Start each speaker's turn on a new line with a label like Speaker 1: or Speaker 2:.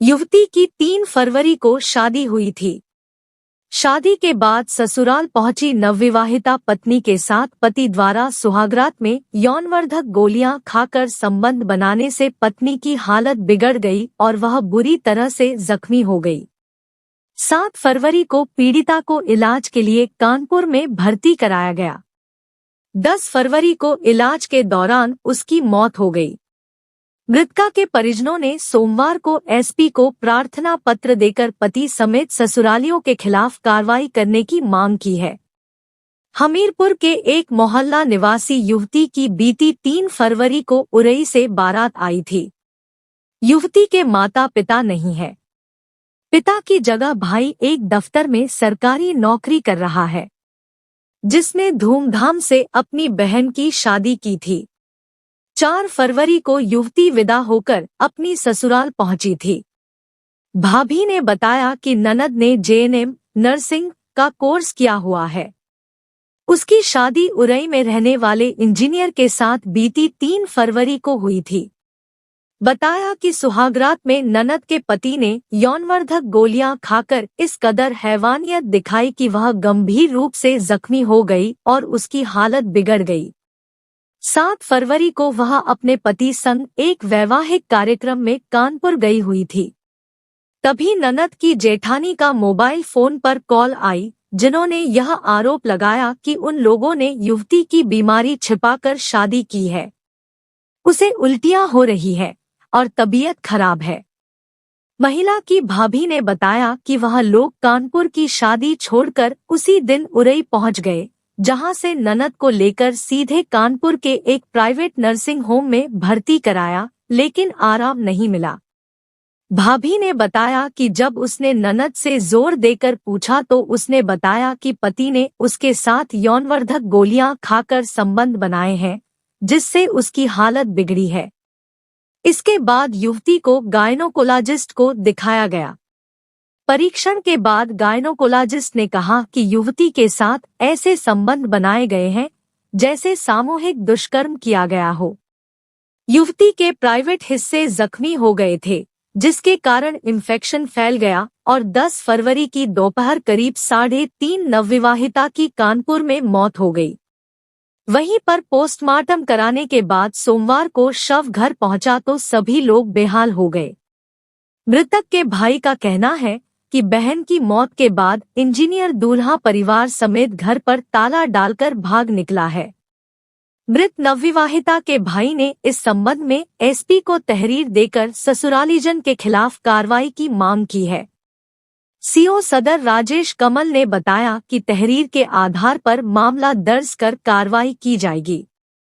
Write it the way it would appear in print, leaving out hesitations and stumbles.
Speaker 1: युवती की 3 फरवरी को शादी हुई थी। शादी के बाद ससुराल पहुंची नवविवाहिता पत्नी के साथ पति द्वारा सुहागरात में यौनवर्धक गोलियां खाकर संबंध बनाने से पत्नी की हालत बिगड़ गई और वह बुरी तरह से जख्मी हो गई। 7 फरवरी को पीड़िता को इलाज के लिए कानपुर में भर्ती कराया गया। 10 फरवरी को इलाज के दौरान उसकी मौत हो गई। मृतका के परिजनों ने सोमवार को एसपी को प्रार्थना पत्र देकर पति समेत ससुरालियों के खिलाफ कार्रवाई करने की मांग की है। हमीरपुर के एक मोहल्ला निवासी युवती की बीती 3 फरवरी को उरई से बारात आई थी। युवती के माता पिता नहीं है। पिता की जगह भाई एक दफ्तर में सरकारी नौकरी कर रहा है, जिसने धूमधाम से अपनी बहन की शादी की थी। 4 फरवरी को युवती विदा होकर अपनी ससुराल पहुंची थी। भाभी ने बताया कि ननद ने जेएनएम नर्सिंग का कोर्स किया हुआ है। उसकी शादी उरई में रहने वाले इंजीनियर के साथ बीती 3 फरवरी को हुई थी। बताया कि सुहागरात में ननद के पति ने यौनवर्धक गोलियां खाकर इस कदर हैवानियत दिखाई कि वह गंभीर रूप से जख्मी हो गई और उसकी हालत बिगड़ गई। 7 फरवरी को वह अपने पति संग एक वैवाहिक कार्यक्रम में कानपुर गई हुई थी। तभी ननद की जेठानी का मोबाइल फोन पर कॉल आई, जिन्होंने यह आरोप लगाया कि उन लोगों ने युवती की बीमारी छिपाकर शादी की है। उसे उल्टियां हो रही है और तबीयत खराब है। महिला की भाभी ने बताया कि वह लोग कानपुर की शादी छोड़कर उसी दिन उरई पहुंच गए, जहां से ननद को लेकर सीधे कानपुर के एक प्राइवेट नर्सिंग होम में भर्ती कराया, लेकिन आराम नहीं मिला। भाभी ने बताया कि जब उसने ननद से जोर देकर पूछा तो उसने बताया कि पति ने उसके साथ यौनवर्धक गोलियां खाकर संबंध बनाए हैं, जिससे उसकी हालत बिगड़ी है। इसके बाद युवती को गायनोकोलॉजिस्ट को दिखाया गया। परीक्षण के बाद गायनोकोलॉजिस्ट ने कहा कि युवती के साथ ऐसे संबंध बनाए गए हैं जैसे सामूहिक दुष्कर्म किया गया हो। युवती के प्राइवेट हिस्से जख्मी हो गए थे, जिसके कारण इन्फेक्शन फैल गया और 10 फरवरी की दोपहर करीब 3:30 नवविवाहिता की कानपुर में मौत हो गई। वहीं पर पोस्टमार्टम कराने के बाद सोमवार को शव घर पहुंचा तो सभी लोग बेहाल हो गए। मृतक के भाई का कहना है कि बहन की मौत के बाद इंजीनियर दूल्हा परिवार समेत घर पर ताला डालकर भाग निकला है। मृत नवविवाहिता के भाई ने इस संबंध में एसपी को तहरीर देकर ससुरालीजन के खिलाफ कार्रवाई की मांग की है। सीओ सदर राजेश कमल ने बताया कि तहरीर के आधार पर मामला दर्ज कर कार्रवाई की जाएगी।